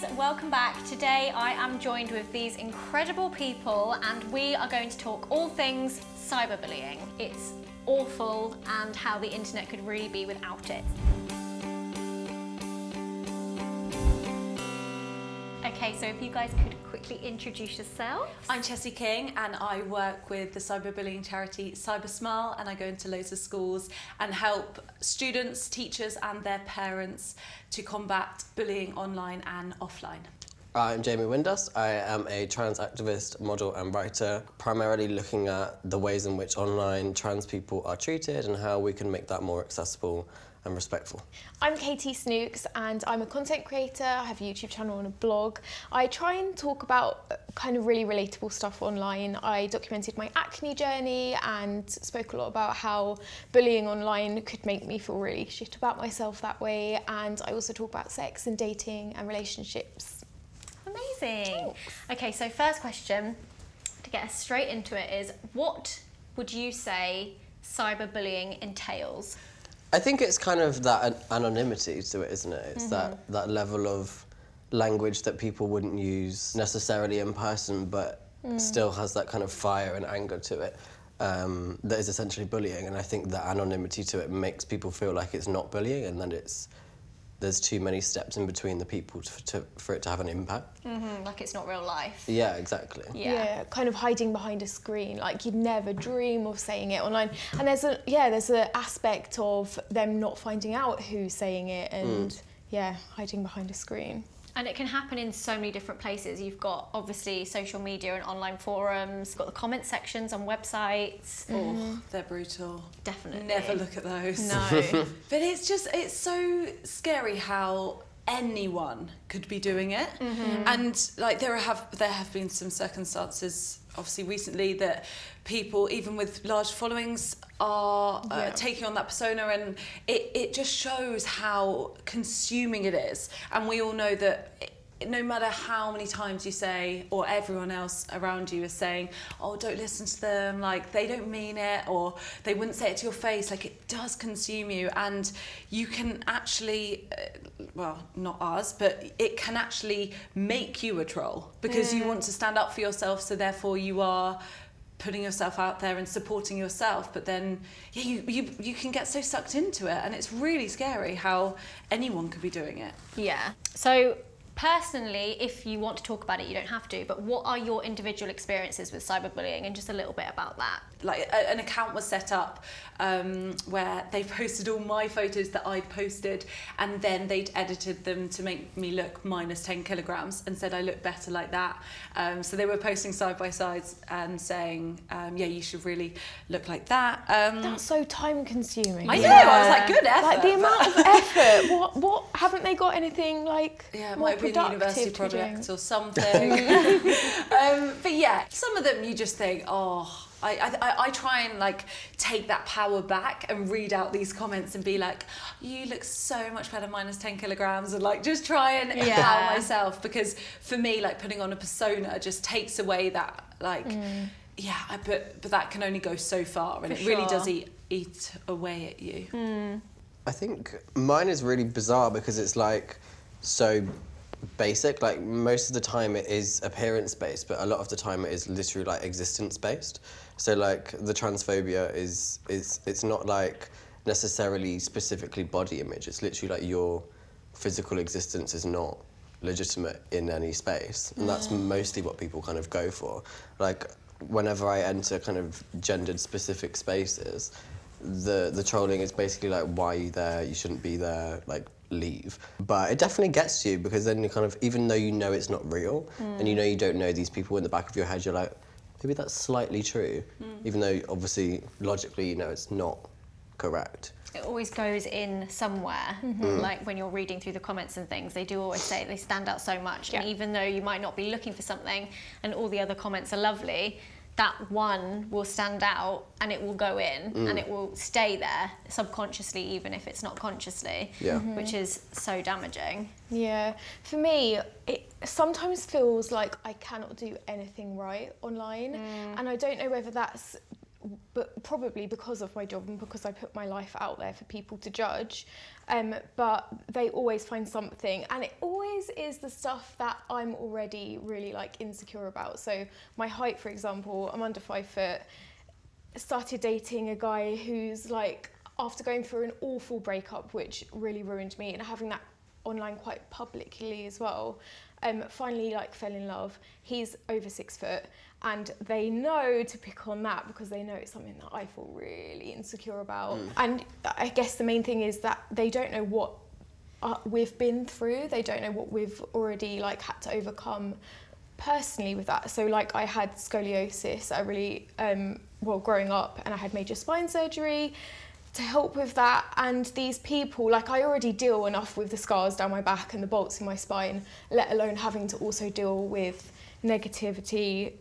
guys, welcome back. Today I am joined with these incredible people and we are going to talk all things cyberbullying. It's awful and how the internet could really be without it. Okay, so if you guys could quickly introduce yourselves. I'm Chessie King and I work with the cyberbullying charity Cybersmile, and I go into loads of schools and help students, teachers and their parents to combat bullying online and offline. I'm Jamie Windus. I am a trans activist, model and writer, primarily looking at the ways in which online trans people are treated and how we can make that more accessible and respectful. I'm Katie Snooks and I'm a content creator. I have a YouTube channel and a blog. I try and talk about kind of really relatable stuff online. I documented my acne journey and spoke a lot about how bullying online could make me feel really shit about myself that way. And I also talk about sex and dating and relationships. Amazing. Okay, so first question, to get us straight into it, is what would you say cyberbullying entails? I think it's kind of that anonymity to it, isn't it? It's that level of language that people wouldn't use necessarily in person, but still has that kind of fire and anger to it, that is essentially bullying. And I think the anonymity to it makes people feel like it's not bullying, and then there's too many steps in between the people for it to have an impact. Like it's not real life. Yeah, exactly. Yeah, kind of hiding behind a screen, like you'd never dream of saying it online. And there's an aspect of them not finding out who's saying it and hiding behind a screen. And it can happen in so many different places. You've got obviously social media and online forums, you've got the comment sections on websites. Oh, they're brutal. Definitely. Never look at those. No. But it's so scary how anyone could be doing it. And like there have been some circumstances obviously recently that people, even with large followings, are taking on that persona, and it just shows how consuming it is. And we all know that no matter how many times you say, or everyone else around you is saying, oh, don't listen to them, like they don't mean it, or they wouldn't say it to your face, like it does consume you. And you can actually, well, not us, but it can actually make you a troll because you want to stand up for yourself, so therefore you are putting yourself out there and supporting yourself, but then you can get so sucked into it, and it's really scary how anyone could be doing it. Yeah. So personally, if you want to talk about it, you don't have to, but what are your individual experiences with cyberbullying, and just a little bit about that? Like an account was set up where they posted all my photos that I'd posted, and then they'd edited them to make me look minus 10 kilograms and said I look better like that. So they were posting side by sides and saying, you should really look like that. That's so time consuming. I know, I was like, good effort. Like the amount of effort, what haven't they got anything like it more might be a university productive to do? project or something. But yeah, some of them you just think, oh, I try and like take that power back and read out these comments and be like, you look so much better minus 10 kilograms, and like just try and empower myself, because for me, like putting on a persona just takes away that like, but that can only go so far, and it really does eat away at you. I think mine is really bizarre because it's like so basic. Like most of the time it is appearance based, but a lot of the time it is literally like existence based. So like the transphobia is it's not like necessarily specifically body image. It's literally like your physical existence is not legitimate in any space, and that's mostly what people kind of go for. Like whenever I enter kind of gendered specific spaces, the trolling is basically like, why are you there? You shouldn't be there. Like, leave. But it definitely gets to you, because then you kind of, even though you know it's not real and you know you don't know these people, in the back of your head you're like, maybe that's slightly true, even though obviously logically you know it's not correct. It always goes in somewhere. Like when you're reading through the comments and things, they do always say they stand out so much, and even though you might not be looking for something and all the other comments are lovely, that one will stand out and it will go in and it will stay there subconsciously, even if it's not consciously, which is so damaging. Yeah, for me, it sometimes feels like I cannot do anything right online, and I don't know whether that's but probably because of my job and because I put my life out there for people to judge. But they always find something, and it always is the stuff that I'm already really like insecure about. So my height, for example, I'm under 5 foot. Started dating a guy who's like, after going through an awful breakup, which really ruined me, and having that online quite publicly as well, finally like fell in love. He's over 6 foot, and they know to pick on that because they know it's something that I feel really insecure about. And I guess the main thing is that they don't know what we've been through. They don't know what we've already like had to overcome personally with that. So like I had scoliosis, I really, growing up, and I had major spine surgery to help with that. And these people, like I already deal enough with the scars down my back and the bolts in my spine, let alone having to also deal with negativity,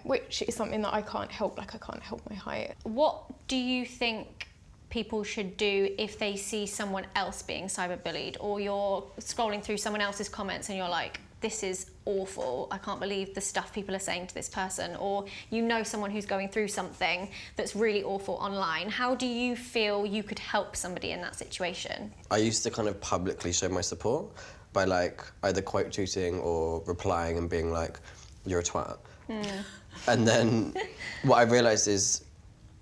which is something that I can't help. Like I can't help my height. What do you think people should do if they see someone else being cyberbullied, or you're scrolling through someone else's comments and you're like, this is awful, I can't believe the stuff people are saying to this person, or you know someone who's going through something that's really awful online? How do you feel you could help somebody in that situation? I used to kind of publicly show my support by like either quote tweeting or replying and being like, you're a twat. And then what I realised is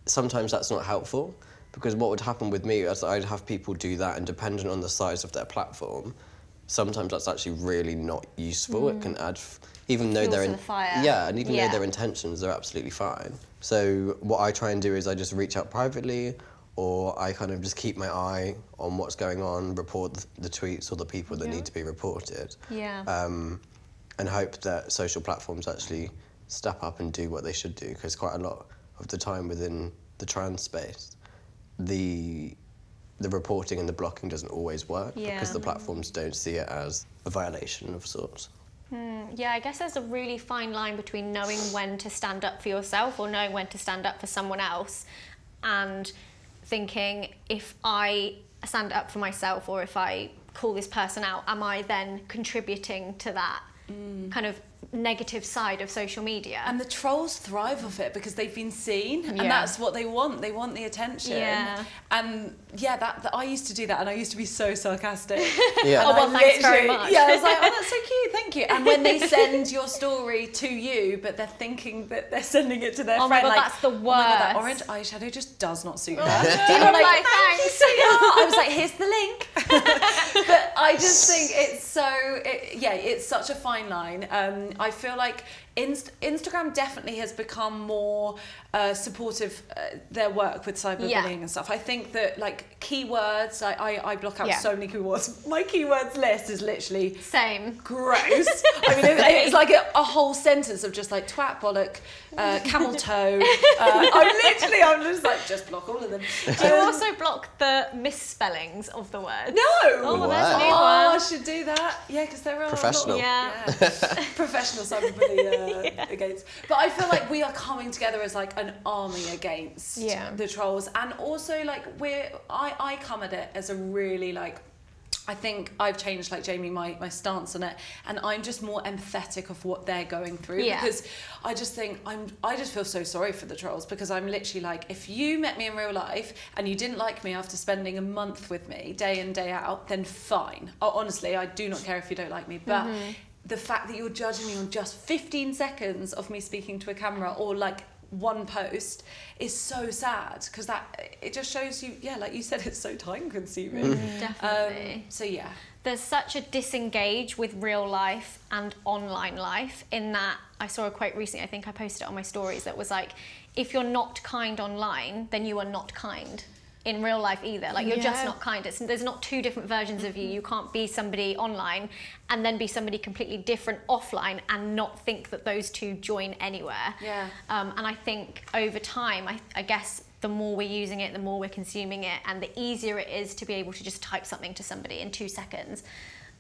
sometimes that's not helpful, because what would happen with me is I'd have people do that, and depending on the size of their platform, sometimes that's actually really not useful. It can add, even though they're Fuel to the fire. yeah, and even though their intentions are absolutely fine. So what I try and do is I just reach out privately, or I kind of just keep my eye on what's going on, report the tweets or the people that need to be reported. And hope that social platforms actually step up and do what they should do, because quite a lot of the time within the trans space, the reporting and the blocking doesn't always work because the platforms don't see it as a violation of sorts. Yeah, I guess there's a really fine line between knowing when to stand up for yourself or knowing when to stand up for someone else, and thinking, if I stand up for myself or if I call this person out, am I then contributing to that kind of negative side of social media? And the trolls thrive off it because they've been seen, and that's what they want. They want the attention. And that I used to do that, and I used to be so sarcastic. Oh, well, thanks very much. Yeah, I was like, oh, that's so cute, thank you. And when they send your story to you, but they're thinking that they're sending it to their friend, my God, like, that's the worst. Oh my God, that orange eyeshadow just does not suit her. And I'm like, thank you, sweetheart. I was like, here's the link. But I just think it's it's such a fine line. I feel like Instagram definitely has become more supportive their work with cyberbullying and stuff. I think that like keywords, I block out so many keywords. My keywords list is literally same. Gross. I mean, it's like a whole sentence of just like twat, bollock, camel toe. I'm just like, just block all of them. Do you also block the misspellings of the words? No. Oh, that's a new one. I should do that. Yeah, because there are Professional. Professional cyberbullying against. But I feel like we are coming together as like an army against the trolls, and also like I come at it as a really like, I think I've changed, like Jamie, my stance on it, and I'm just more empathetic of what they're going through, because I just think I just feel so sorry for the trolls, because I'm literally like, if you met me in real life and you didn't like me after spending a month with me day in, day out, then fine. Honestly, I do not care if you don't like me, but the fact that you're judging me on just 15 seconds of me speaking to a camera or like one post is so sad, because it just shows you, like you said, it's so time consuming. Definitely. There's such a disengage with real life and online life, in that I saw a quote recently, I think I posted it on my stories, that was like, if you're not kind online, then you are not kind in real life either. Like, you're just not kind. There's not two different versions of you. You can't be somebody online and then be somebody completely different offline and not think that those two join anywhere. And I think over time, I guess the more we're using it, the more we're consuming it, and the easier it is to be able to just type something to somebody in 2 seconds,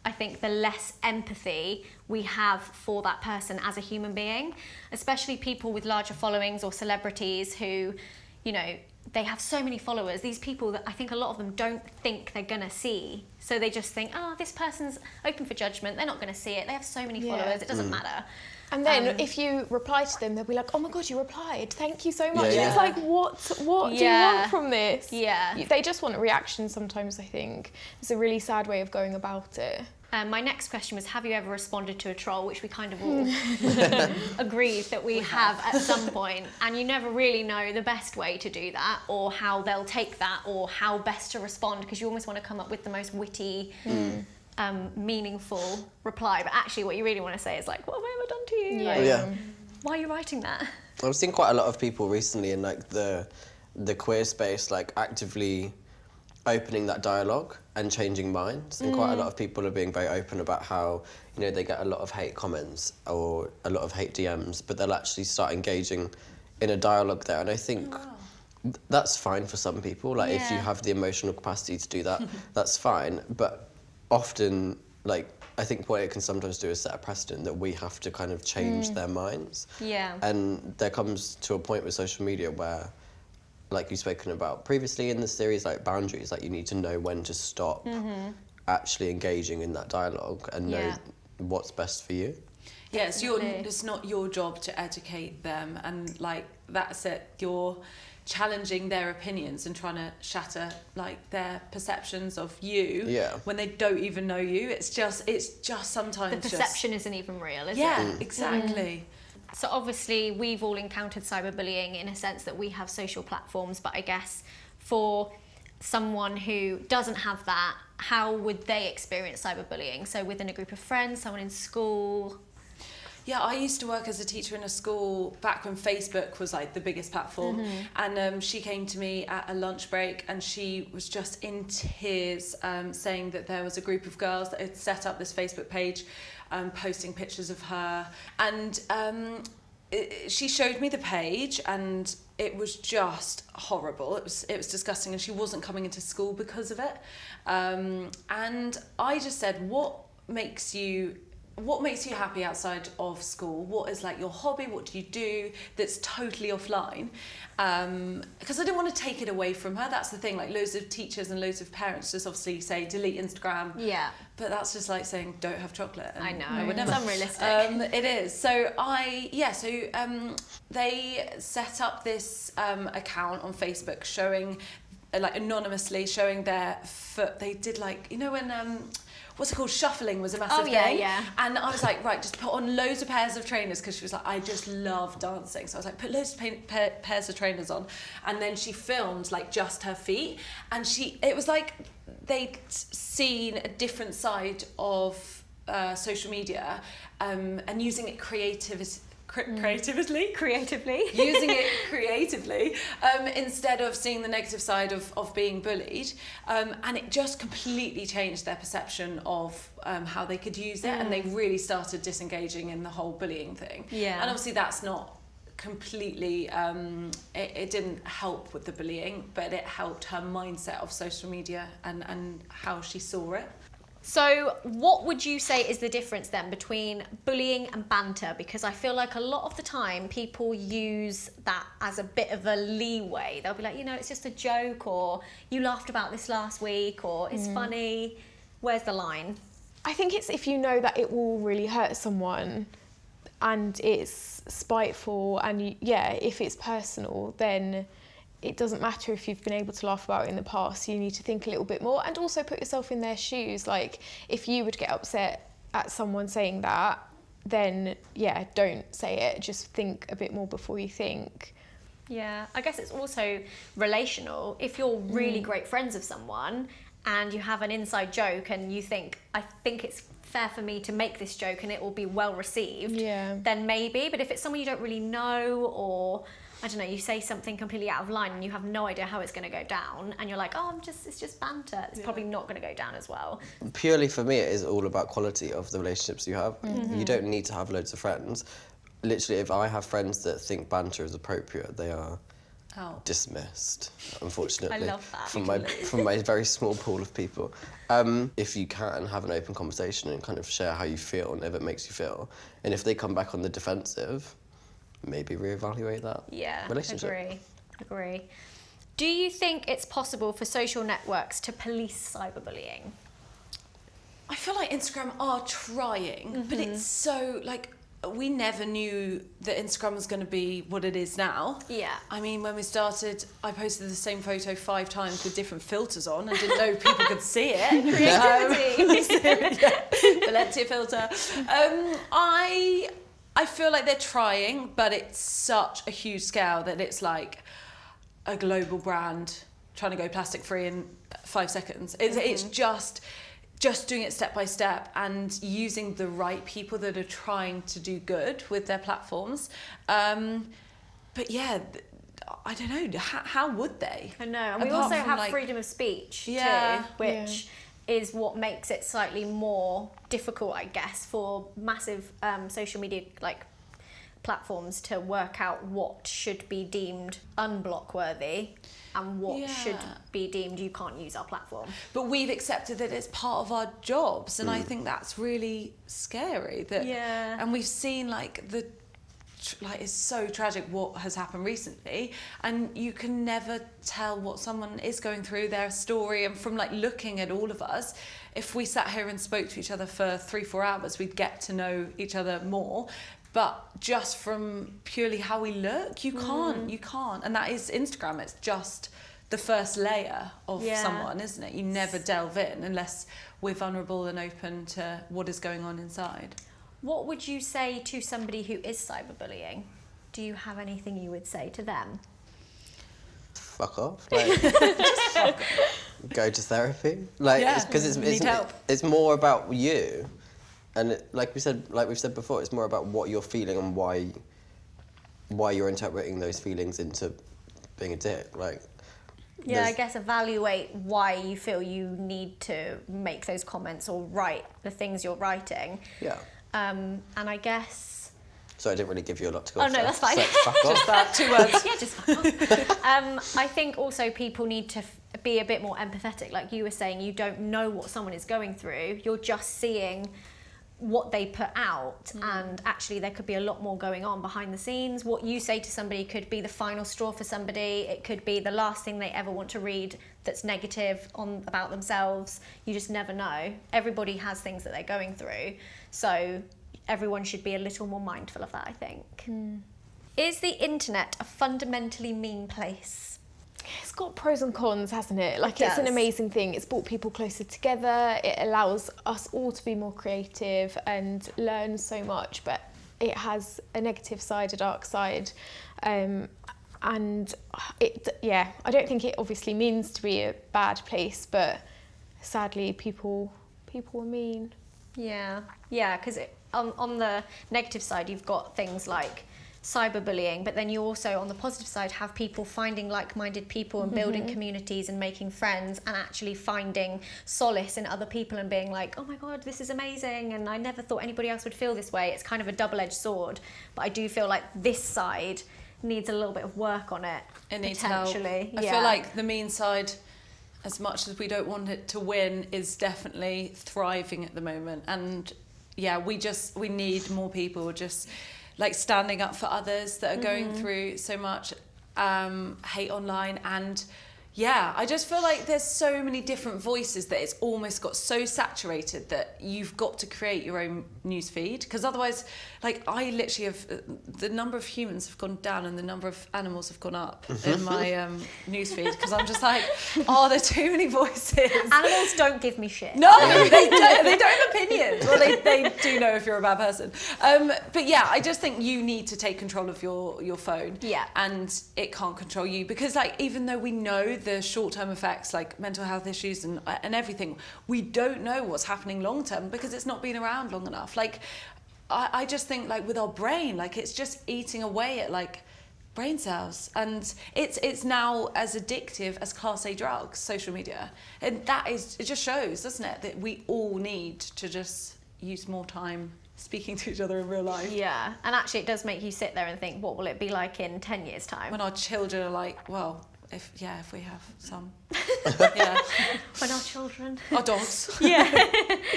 I think the less empathy we have for that person as a human being, especially people with larger followings or celebrities who, you know, they have so many followers, these people that I think a lot of them don't think they're gonna see. So they just think, oh, this person's open for judgment, they're not gonna see it, they have so many followers, it doesn't matter. And then if you reply to them, they'll be like, oh my God, you replied, thank you so much. Yeah. It's like, what do you want from this? Yeah. They just want a reaction sometimes, I think. It's a really sad way of going about it. My next question was, have you ever responded to a troll, which we kind of all agreed that we have at some point, and you never really know the best way to do that, or how they'll take that, or how best to respond, because you almost want to come up with the most witty, meaningful reply, but actually what you really want to say is like, what have I ever done to you? Like, why are you writing that? I've seen quite a lot of people recently in like the queer space like actively opening that dialogue and changing minds, and quite a lot of people are being very open about how, you know, they get a lot of hate comments or a lot of hate DMs, but they'll actually start engaging in a dialogue there, and I think that's fine for some people, like if you have the emotional capacity to do that, that's fine, but often, like, I think what it can sometimes do is set a precedent that we have to kind of change their minds. Yeah. And there comes to a point with social media where, like you've spoken about previously in the series, like boundaries, like you need to know when to stop actually engaging in that dialogue and know what's best for you. Yeah, it's not your job to educate them, and like that's it. You're challenging their opinions and trying to shatter like their perceptions of you when they don't even know you. It's just sometimes The perception isn't even real, is it? Yeah, exactly. So obviously we've all encountered cyberbullying in a sense that we have social platforms, but I guess for someone who doesn't have that, how would they experience cyberbullying? So within a group of friends, someone in school? Yeah, I used to work as a teacher in a school back when Facebook was like the biggest platform, and she came to me at a lunch break and she was just in tears, saying that there was a group of girls that had set up this Facebook page, posting pictures of her, and she showed me the page and it was just horrible. It was disgusting, and she wasn't coming into school because of it, and I just said, what makes you happy outside of school? What is like your hobby? What do you do that's totally offline? Because I didn't want to take it away from her. That's the thing, like loads of teachers and loads of parents just obviously say delete Instagram. Yeah. But that's just like saying don't have chocolate. And I know, I would never. It's unrealistic. It is. So they set up this account on Facebook showing, like anonymously showing their foot. They did like, you know when what's it called, shuffling was a massive thing. Yeah. And I was like, right, just put on loads of pairs of trainers, because she was like, I just love dancing. So I was like, put loads of pairs of trainers on. And then she filmed like just her feet, and it was like they'd seen a different side of social media, and using it creatively using it creatively, instead of seeing the negative side of being bullied, and it just completely changed their perception of how they could use it, and they really started disengaging in the whole bullying thing. And obviously that's not completely, it didn't help with the bullying, but it helped her mindset of social media and how she saw it. So what would you say is the difference then between bullying and banter? Because I feel like a lot of the time people use that as a bit of a leeway. They'll be like, you know, it's just a joke, or you laughed about this last week, or it's funny. Where's the line? I think it's if you know that it will really hurt someone and it's spiteful, and if it's personal, then it doesn't matter if you've been able to laugh about it in the past. You need to think a little bit more, and also put yourself in their shoes. Like, if you would get upset at someone saying that, then don't say it. Just think a bit more before you think. Yeah, I guess it's also relational. If you're really great friends of someone and you have an inside joke and you think, I think it's fair for me to make this joke and it will be well received, then maybe. But if it's someone you don't really know, or I don't know, you say something completely out of line and you have no idea how it's going to go down, and you're like, oh, it's just banter, it's probably not going to go down as well. Purely for me, it is all about quality of the relationships you have. You don't need to have loads of friends. Literally, if I have friends that think banter is appropriate, they are dismissed, unfortunately. I love that. From my very small pool of people. If you can have an open conversation and kind of share how you feel and if it makes you feel, and if they come back on the defensive, maybe reevaluate that relationship. Agree. Do you think it's possible for social networks to police cyberbullying? I feel like Instagram are trying, but it's so, like, we never knew that Instagram was going to be what it is now. Yeah. I mean, when we started, I posted the same photo 5 times with different filters on. I didn't know people could see it. Creativity. Valencia filter. I feel like they're trying, but it's such a huge scale that it's like a global brand trying to go plastic free in 5 seconds. It's just doing it step by step and using the right people that are trying to do good with their platforms. But yeah, I don't know, how would they? I know, and we Apart also from, have like, freedom of speech Yeah. too, which is what makes it slightly more difficult, I guess, for massive social media like platforms to work out what should be deemed unblock worthy and what should be deemed you can't use our platform. But we've accepted that it's part of our jobs, and I think that's really scary. And we've seen like it's so tragic what has happened recently, and you can never tell what someone is going through, their story, and from like looking at all of us, if we sat here and spoke to each other for 3-4 hours, we'd get to know each other more. But just from purely how we look, you can't. And that is Instagram. It's just the first layer of someone, isn't it? You never delve in unless we're vulnerable and open to what is going on inside. What would you say to somebody who is cyberbullying? Do you have anything you would say to them? Fuck off. Like, just fuck off. Go to therapy. Like, because need help. It's more about you. And like we've said before, it's more about what you're feeling and why you're interpreting those feelings into being a dick. Like, yeah, I guess evaluate why you feel you need to make those comments or write the things you're writing. Yeah. And I guess. So I didn't really give you a lot to go. Oh no, that's fine. So, fuck off. Just that, 2 words. Yeah, just fuck off. I think also people need to be a bit more empathetic. Like you were saying, you don't know what someone is going through. You're just seeing what they put out, and actually there could be a lot more going on behind the scenes. What you say to somebody could be the final straw for somebody. It could be the last thing they ever want to read that's negative about themselves. You just never know. Everybody has things that they're going through, so everyone should be a little more mindful of that, I think. Is the internet a fundamentally mean place? It's got pros and cons, hasn't it? Like, it's an does. amazing thing. It's brought people closer together. It allows us all to be more creative and learn so much, but it has a negative side, a dark side. And I don't think it obviously means to be a bad place, but sadly people are mean. Yeah, because on the negative side, you've got things like cyberbullying, but then you also, on the positive side, have people finding like-minded people and building communities and making friends and actually finding solace in other people and being like, oh my God, this is amazing, and I never thought anybody else would feel this way. It's kind of a double-edged sword, but I do feel like this side needs a little bit of work on it. It needs help. Potentially. I feel like the mean side, as much as we don't want it to win, is definitely thriving at the moment. And yeah, we need more people just like standing up for others that are going through so much hate online. And yeah, I just feel like there's so many different voices that it's almost got so saturated that you've got to create your own news feed, because otherwise, like, I literally have, the number of humans have gone down and the number of animals have gone up in my news feed, because I'm just like, oh, there are too many voices. Animals don't give me shit. No, they don't have opinions. Well, they do know if you're a bad person. But yeah, I just think you need to take control of your phone. Yeah. And it can't control you, because like, even though we know the short-term effects like mental health issues and everything, we don't know what's happening long-term because it's not been around long enough. Like, I just think, like, with our brain, like, it's just eating away at like brain cells, and it's now as addictive as Class A drugs, social media. And it just shows, doesn't it, that we all need to just use more time speaking to each other in real life. Yeah, and actually it does make you sit there and think, what will it be like in 10 years' time? When our children are like, well, if we have some. Yeah. When our children. Our dogs. Yeah.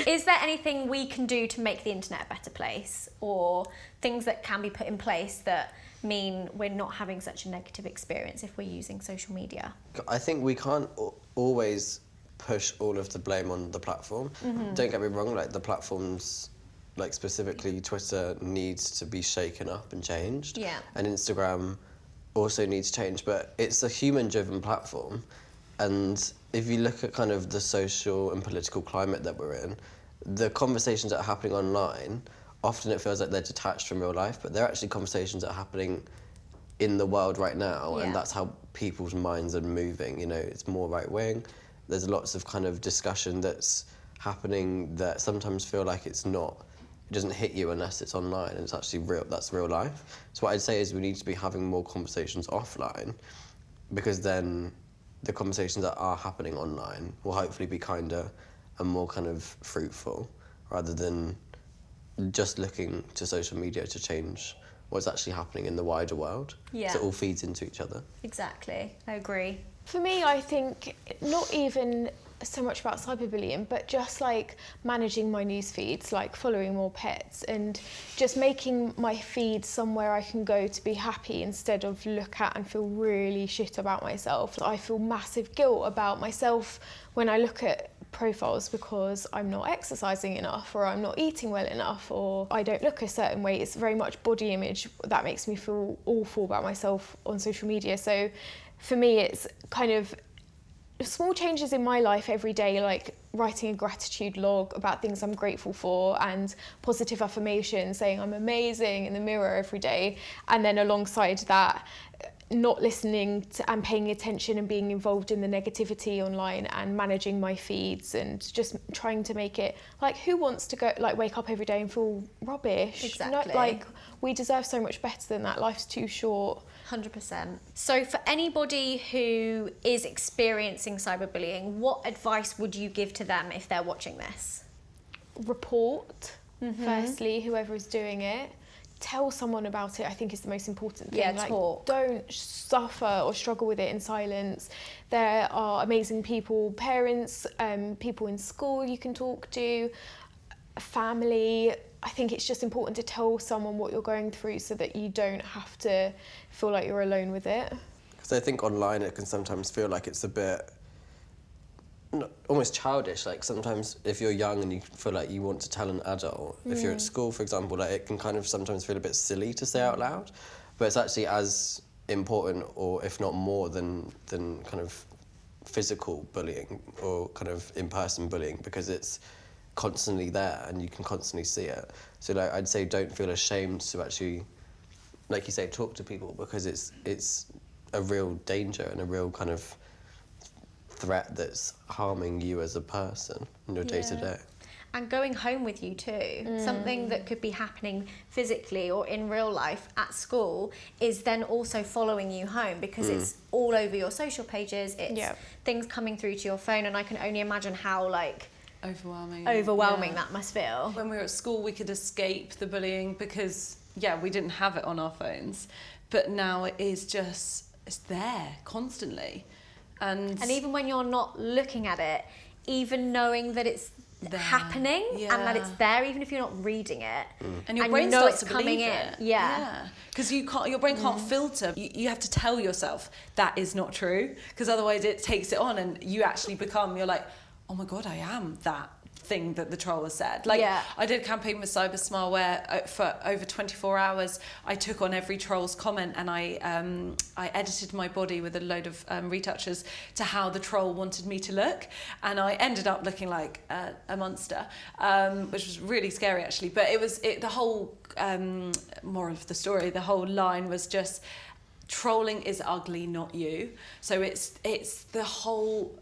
Is there anything we can do to make the internet a better place, or things that can be put in place that mean we're not having such a negative experience if we're using social media? I think we can't always push all of the blame on the platform. Don't get me wrong, like the platforms, like specifically Twitter, needs to be shaken up and changed. Yeah. And Instagram also needs change, but it's a human-driven platform. And if you look at kind of the social and political climate that we're in, the conversations that are happening online, often it feels like they're detached from real life, but they're actually conversations that are happening in the world right now, and that's how people's minds are moving. You know, it's more right-wing. There's lots of kind of discussion that's happening that sometimes feel like it doesn't hit you unless it's online, and it's actually real. That's real life. So what I'd say is we need to be having more conversations offline, because then the conversations that are happening online will hopefully be kinder and more kind of fruitful, rather than just looking to social media to change what's actually happening in the wider world. Yeah. So it all feeds into each other. Exactly, I agree. For me, I think not even so much about cyberbullying, but just like managing my news feeds, like following more pets, and just making my feed somewhere I can go to be happy instead of look at and feel really shit about myself. I feel massive guilt about myself when I look at profiles because I'm not exercising enough, or I'm not eating well enough, or I don't look a certain way. It's very much body image that makes me feel awful about myself on social media. So for me, it's kind of small changes in my life every day, like writing a gratitude log about things I'm grateful for, and positive affirmations, saying I'm amazing in the mirror every day. And then alongside that, not listening to and paying attention and being involved in the negativity online, and managing my feeds, and just trying to make it like, who wants to go like wake up every day and feel rubbish? Exactly. Like, we deserve so much better than that. Life's too short. 100%. So for anybody who is experiencing cyberbullying, what advice would you give to them if they're watching this? Report, firstly, whoever is doing it. Tell someone about it, I think, is the most important thing. Yeah, like, talk. Don't suffer or struggle with it in silence. There are amazing people, parents, people in school you can talk to, family. I think it's just important to tell someone what you're going through so that you don't have to feel like you're alone with it. Because I think online it can sometimes feel like it's a bit almost childish. Like sometimes if you're young and you feel like you want to tell an adult, if you're at school, for example, like it can kind of sometimes feel a bit silly to say out loud, but it's actually as important, or if not more than kind of physical bullying or kind of in-person bullying, because it's constantly there and you can constantly see it. So like I'd say don't feel ashamed to actually, like you say, talk to people, because it's a real danger and a real kind of threat that's harming you as a person in your day-to-day. And going home with you too. Something that could be happening physically or in real life at school is then also following you home, because it's all over your social pages, it's things coming through to your phone, and I can only imagine how like overwhelming that must feel. When we were at school, we could escape the bullying because we didn't have it on our phones, but now it is just, it's there constantly. And even when you're not looking at it, even knowing that it's happening and that it's there, even if you're not reading it, and your brain starts to coming believe in. it. Yeah, because your brain can't filter. You have to tell yourself that is not true, because otherwise it takes it on, and you actually you're like, oh my god, I am that thing that the troll has said. Like, I did a campaign with Cybersmile where for over 24 hours I took on every troll's comment, and I edited my body with a load of retouchers to how the troll wanted me to look, and I ended up looking like a monster, which was really scary actually. But the whole moral of the story, the whole line was just, trolling is ugly, not you. So it's the whole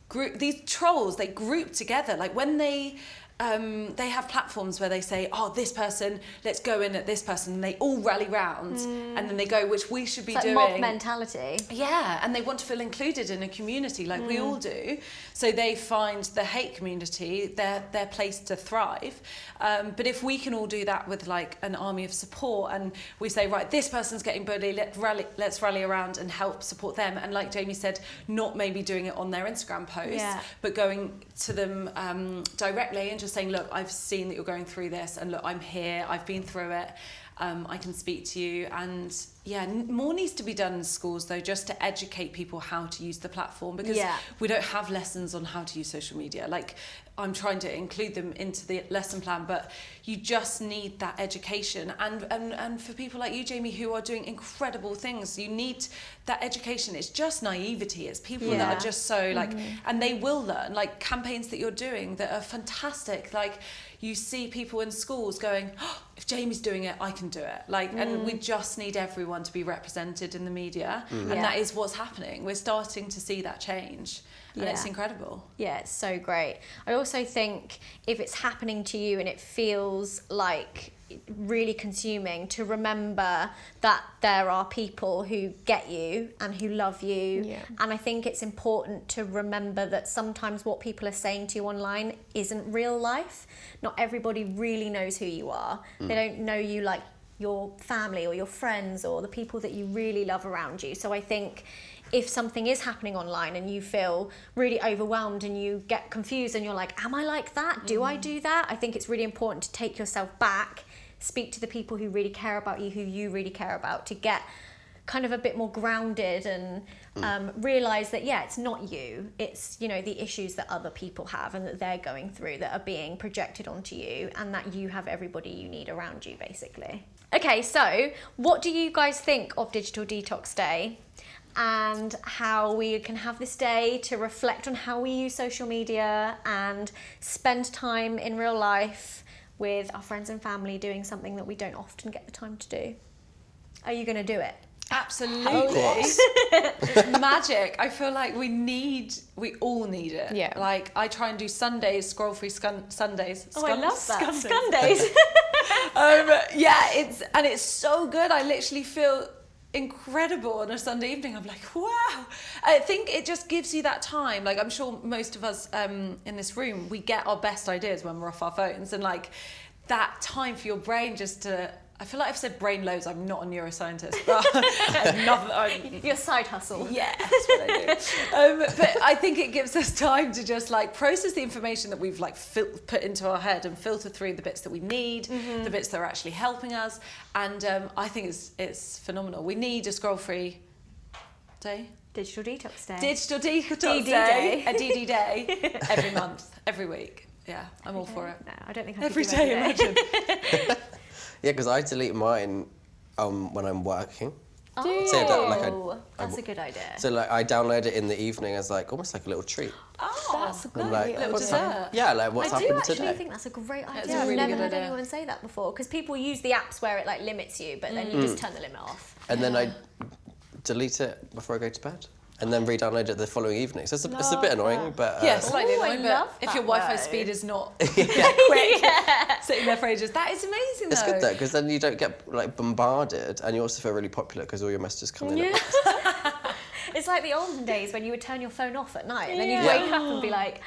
group. These trolls, they group together. Like when they they have platforms where they say, oh, this person, let's go in at this person, and they all rally round, and then they go, which we should be It's like doing. mob mentality. Yeah, and they want to feel included in a community like we all do. So they find the hate community their place to thrive. But if we can all do that with like an army of support, and we say, right, this person's getting bullied, let's rally around and help support them. And like Jamie said, not maybe doing it on their Instagram post, but going to them directly and just saying, look, I've seen that you're going through this, and look, I'm here, I've been through it. I can speak to you. And yeah, more needs to be done in schools though, just to educate people how to use the platform, because we don't have lessons on how to use social media. Like, I'm trying to include them into the lesson plan, but you just need that education. And for people like you, Jamie, who are doing incredible things, you need that education. It's just naivety. It's people that are just so like, and they will learn, like campaigns that you're doing that are fantastic. Like, you see people in schools going, oh, if Jamie's doing it, I can do it. Like, and we just need everyone to be represented in the media. And that is what's happening. We're starting to see that change. And it's incredible. Yeah, it's so great. I also think if it's happening to you and it feels like really consuming, to remember that there are people who get you and who love you. And I think it's important to remember that sometimes what people are saying to you online isn't real life. Not everybody really knows who you are. They don't know you like your family or your friends or the people that you really love around you. So I think if something is happening online and you feel really overwhelmed and you get confused and you're like, am I like that? Do I do that? I think it's really important to take yourself back, speak to the people who really care about you, who you really care about, to get kind of a bit more grounded and realise that, yeah, it's not you. It's, you know, the issues that other people have and that they're going through that are being projected onto you, and that you have everybody you need around you, basically. Okay, so what do you guys think of Digital Detox Day? And how we can have this day to reflect on how we use social media and spend time in real life with our friends and family doing something that we don't often get the time to do. Are you going to do it? Absolutely. It's magic. I feel like we all need it. Yeah. Like, I try and do Sundays, scroll-free Sundays. I love that. Sundays. It's so good. I literally feel incredible on a Sunday evening. I'm like, wow. I think it just gives you that time. Like, I'm sure most of us in this room, we get our best ideas when we're off our phones, and like that time for your brain just to, I feel like I've said brain loads. I'm not a neuroscientist, but Your side hustle. Yeah, that's what I do. But I think it gives us time to just like process the information that we've like put into our head and filter through the bits that we need, the bits that are actually helping us. And I think it's phenomenal. We need a scroll-free day. Digital Detox Day. Digital Detox Day. A DD day every month, every week. Yeah, I'm all for it. No, I don't think I Every could do day, every imagine. Yeah, because I delete mine when I'm working. Oh, So that, that's a good idea. So like I download it in the evening as like almost like a little treat. Oh, That's a good And like little what's dessert. Yeah, like what's I do happened actually today. think that's a great idea. It's a I've really never good heard idea. anyone say that before, because people use the apps where it like limits you, but then you just turn the limit off. And then I delete it before I go to bed. And then re-download it the following evening. So it's a bit annoying, but... Yeah, slightly Ooh, I annoying, love but if your that Wi-Fi though. speed is not quick, sitting there for ages, that is amazing though. It's good though, because then you don't get like bombarded, and you also feel really popular because all your messages come in at once. It's like the olden days when you would turn your phone off at night and then you'd wake up and be like,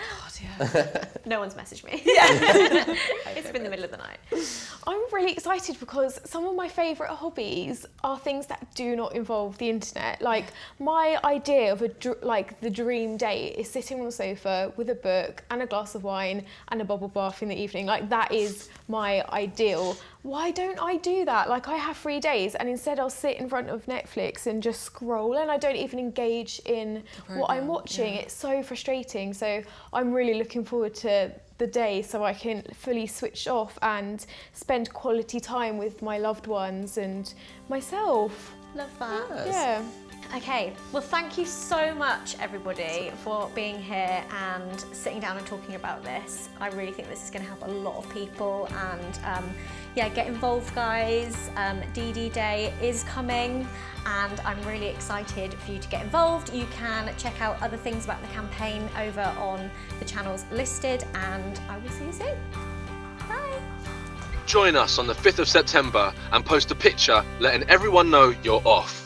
no one's messaged me. It's been the middle of the night. I'm really excited because some of my favourite hobbies are things that do not involve the internet. Like, my idea of the dream date is sitting on the sofa with a book and a glass of wine and a bubble bath in the evening. Like, that is my ideal. Why don't I do that? Like, I have 3 days and instead I'll sit in front of Netflix and just scroll, and I don't even engage in what I'm watching. It's so frustrating. So I'm really looking forward to the day so I can fully switch off and spend quality time with my loved ones and myself. Love that. Yeah. Okay, well, thank you so much, everybody, for being here and sitting down and talking about this. I really think this is going to help a lot of people, and yeah, get involved, guys. DD Day is coming, and I'm really excited for you to get involved. You can check out other things about the campaign over on the channels listed, and I will see you soon. Bye. Join us on the 5th of September and post a picture letting everyone know you're off.